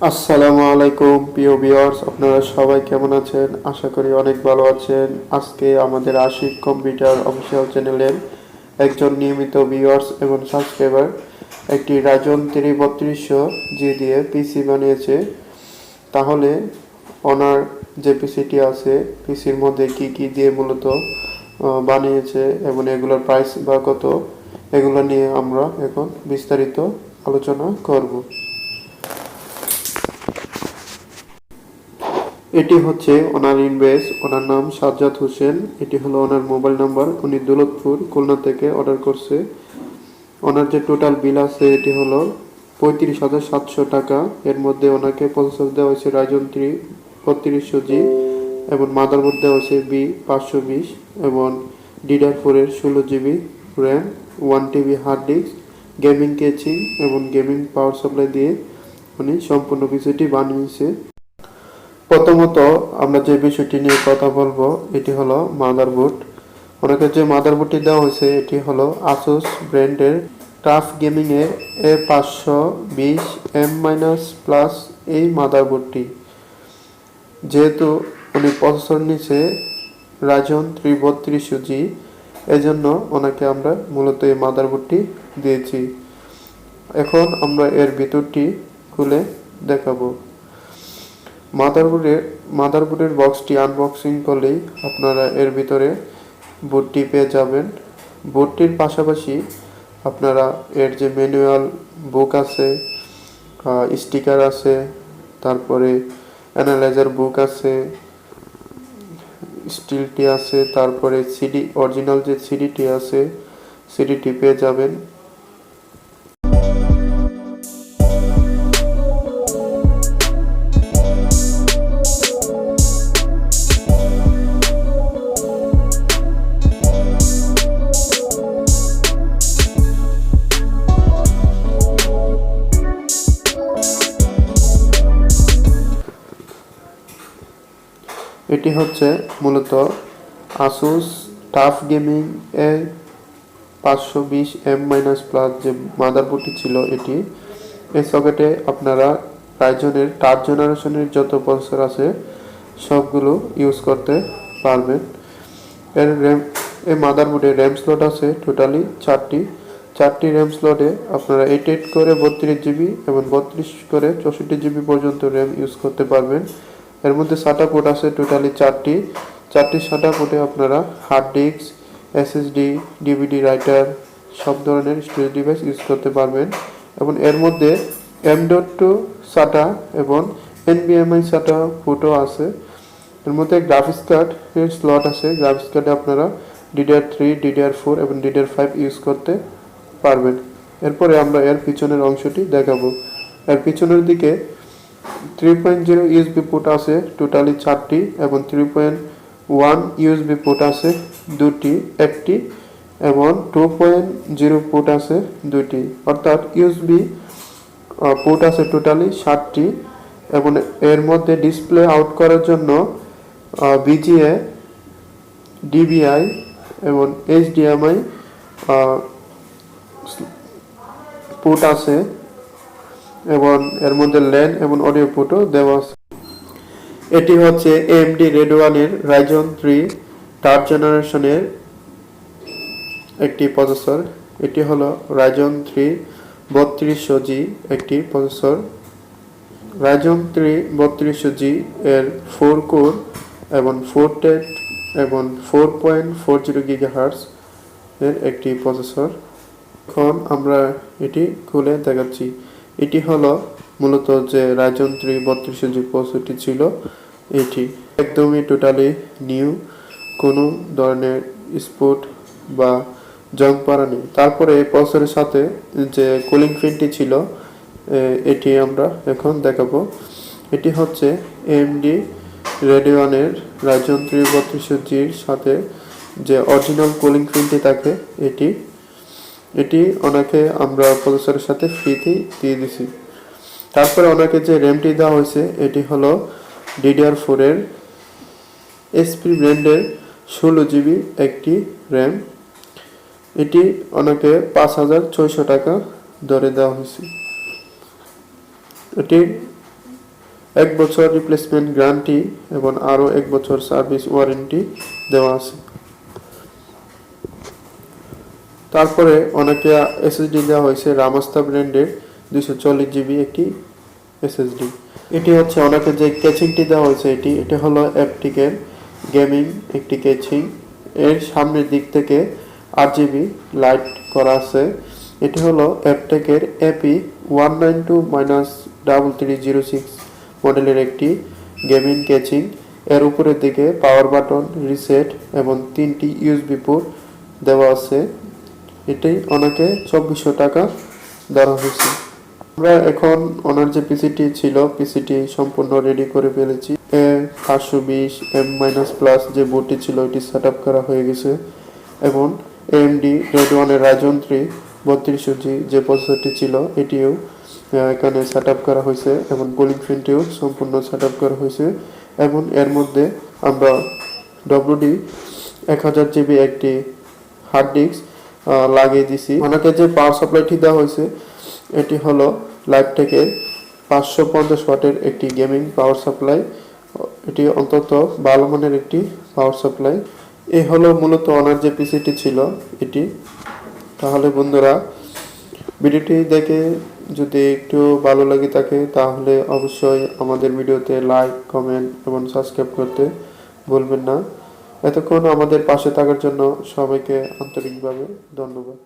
আসসালামু আলাইকুম প্রিয় ভিউয়ার্স, আপনারা সবাই কেমন আছেন? আশা করি অনেক ভালো আছেন। আজকে আমাদের আশিক কম্পিউটার অফিসিয়াল চ্যানেলের একজন নিয়মিত ভিউয়ার্স এবং সাবস্ক্রাইবার একটি রাজন 3200 জি দিয়ে পিসি বানিয়েছে। তাহলে ওনার যে পিসিটি আছে, পিসির মধ্যে কি কি দিয়ে মূলত বানিয়েছে এবং এগুলোর প্রাইস বা কত, এগুলো নিয়ে আমরা এখন বিস্তারিত আলোচনা করব। এটি হচ্ছে ওনার ইনভয়েস। ওনার নাম সাজ্জাদ হোসেন। এটি হলো ওনার মোবাইল নাম্বার। উনি দৌলতপুর খুলনা থেকে অর্ডার করছে। ওনার যে টোটাল বিল আছে এটি হলো 35,700 টাকা। এর মধ্যে ওনাকে প্রসেসর দেওয়া হয়েছে রাইজন 3 3200G এবং মাদারবোর্ড দেওয়া হয়েছে B520 এবং DDR4 এর 16GB RAM, 1TB hard disk, gaming caching এবং গেমিং পাওয়ার সাপ্লাই দিয়ে উনি সম্পূর্ণ বিষয়টি বানিয়েছে। প্রথমত আমরা যে বিষয়টি নিয়ে কথা বলবো এটি হলো মাদারবোর্ড। ওনাকে যে মাদারবোর্ডটি দেওয়া হয়েছে এটি হলো আসুস ব্র্যান্ডের টাফ গেমিং এর A520M- এই মাদারবোর্ডটি। যেহেতু উনি প্রসেসর নিচ্ছে রাজন 3200G, এজন্য ওনাকে আমরা মূলত এই মাদারবোর্ডটি দিয়েছি। এখন আমরা এর ভিতরটি খুলে দেখাবো। মাদারবোর্ডের বক্সটি আনবক্সিং করলেই আপনারা এর ভিতরে বোর্ডটি পেয়ে যাবেন। বোর্ডটির পাশাপাশি আপনারা এর যে ম্যানুয়াল বুক আছে, স্টিকার আছে, তারপরে অ্যানালাইজার বুক আছে, স্টিলটি আছে, তারপরে সিডি, অরিজিনাল যে সিডিটি আছে সিডিটি পেয়ে যাবেন। এটি হচ্ছে মূলত আসুস টাফ গেমিং এর 520M- যে মাদারবোর্ডটি ছিল এটি। এই সকেটে আপনারা রাইজনের 3rd জেনারেশনের যত প্রসেসর আছে সবগুলো ইউজ করতে পারবেন। এর র্যাম, এই মাদারবোর্ডে র্যাম স্লট আছে টোটালি 4টি র্যাম স্লটে আপনারা 88 করে 32GB এবং 32 করে 64GB পর্যন্ত র্যাম ইউজ করতে পারবেন। এর মধ্যে SATA পোর্ট আছে টোটালি 4টি SATA পোর্টে আপনারা hard disk, SSD, DVD writer সব ধরনের স্টোরেজ ডিভাইস ইউজ করতে পারবেন। এবং এর মধ্যে M.2 SATA এবং NVMe SATA পোর্টও আছে। এর মধ্যে গ্রাফিক্স কার্ড এর স্লট আছে। গ্রাফিক্স কার্ডে আপনারা DDR3, DDR4 এবং DDR5 ইউজ করতে পারবেন। এরপরে আমরা এর পিছনের অংশটি দেখাবো। এর পিছনের দিকে 3.0 USB পোর্ট আছে টোটালি 4টি এবং 3.1 USB পোর্ট আছে একটি এবং 2.0 পোর্ট আছে 2টি, অর্থাৎ USB পোর্ট আছে টোটালি 7টি। এবং এর মধ্যে ডিসপ্লে আউট করার জন্য VGA, DVI এবং HDMI পোর্ট আছে এবং এর মধ্যে ল্যান এবং অডিও পোর্টও দেওয়া আছে। এটি হচ্ছে AMD Radeon এর রাইজন 3 3rd জেনারেশনের একটি প্রসেসর। এটি হলো রাইজন 3 3200G একটি প্রসেসর। রাইজন 3 3200G এর 4 কোর এবং 4 থ্রেড এবং 4.40 GHz এর একটি প্রসেসর। এখন আমরা এটি খুলে দেখাচ্ছি। এটি হলো মূলত যে রাইজন 3 3200G প্রসেসরটি ছিল, এটি একদমই টোটালি নিউ, কোনো ধরনের স্পট বা জং পড়া নেই। তারপরে এই প্রসেসরের সাথে যে কুলিং ফ্যানটি ছিল এটি আমরা এখন দেখাবো। এটি হচ্ছে AMD Radeon এর রাইজন 3 3200G এর সাথে যে অরিজিনাল কুলিং ফ্যানটি থাকে এটি ওনাকে আমরা প্রসেসরের সাথে ফ্রিতে দিয়ে দিছি। তারপরে ওনাকে যে র্যামটি দেওয়া হয়েছে এটি হলো DDR4 এর HP ব্র্যান্ডের 16GB একটি র্যাম। এটি ওনাকে 5,600 টাকা দরে দেওয়া হয়েছে। এটির 1 বছর রিপ্লেসমেন্ট গ্যারান্টি এবং আরও 1 বছর সার্ভিস ওয়ারেন্টি দেওয়া আছে। তারপরে অনেকে এসএসডি দেওয়া হয়েছে রামাস্তা ব্র্যান্ডের 240 জিবি একটি এসএসডি। এটি হচ্ছে অনেকে যে ক্যাচিংটি দেওয়া হয়েছে এটি হলো অ্যাপটিকের গেমিং একটি ক্যাচিং। এর সামনের দিক থেকে 8 জিবি লাইট করা আছে। এটি হলো অ্যাপটেকের এপি 192-3306 মডেলের একটি গেমিং ক্যাচিং। এর উপরের দিকে পাওয়ার বাটন, রিসেট এবং 3টি ইউএসবি পোর্ট দেওয়া আছে। এটি অনেকে 2400 টাকা দেওয়া হয়েছে। আমরা এখন ওনার যে পিসিটি ছিল পিসিটি সম্পূর্ণ রেডি করে ফেলেছি। A520M- যে বোর্ডটি ছিল এটি সেট আপ করা হয়ে গেছে এবং AMD Radeon Ryzen 3 3200G যে প্রসেসরটি ছিল এটিও এখানে সেট আপ করা হয়েছে এবং কুলিং ফ্যানটিও সম্পূর্ণ সেট আপ করা হয়েছে এবং এর মধ্যে আমরা WD 1000 জিবি একটি হার্ড ডিস্ক লাগিয়ে দিছি। অনেকে যে পাওয়ার সাপ্লাইটি দেওয়া হয়েছে এটি হলো লাইভটেকের 550 ওয়াটের একটি গেমিং পাওয়ার সাপ্লাই। এটি অন্তত ভালো মানের একটি পাওয়ার সাপ্লাই। এই হলো মূলত ওনার যে পিসিটি ছিল এটি। তাহলে বন্ধুরা ভিডিওটি দেখে যদি একটু ভালো লাগে থাকে তাহলে অবশ্যই আমাদের ভিডিওতে লাইক, কমেন্ট এবং সাবস্ক্রাইব করতে ভুলবেন না। এতক্ষণ আমাদের পাশে থাকার জন্য সবাইকে আন্তরিকভাবে ধন্যবাদ।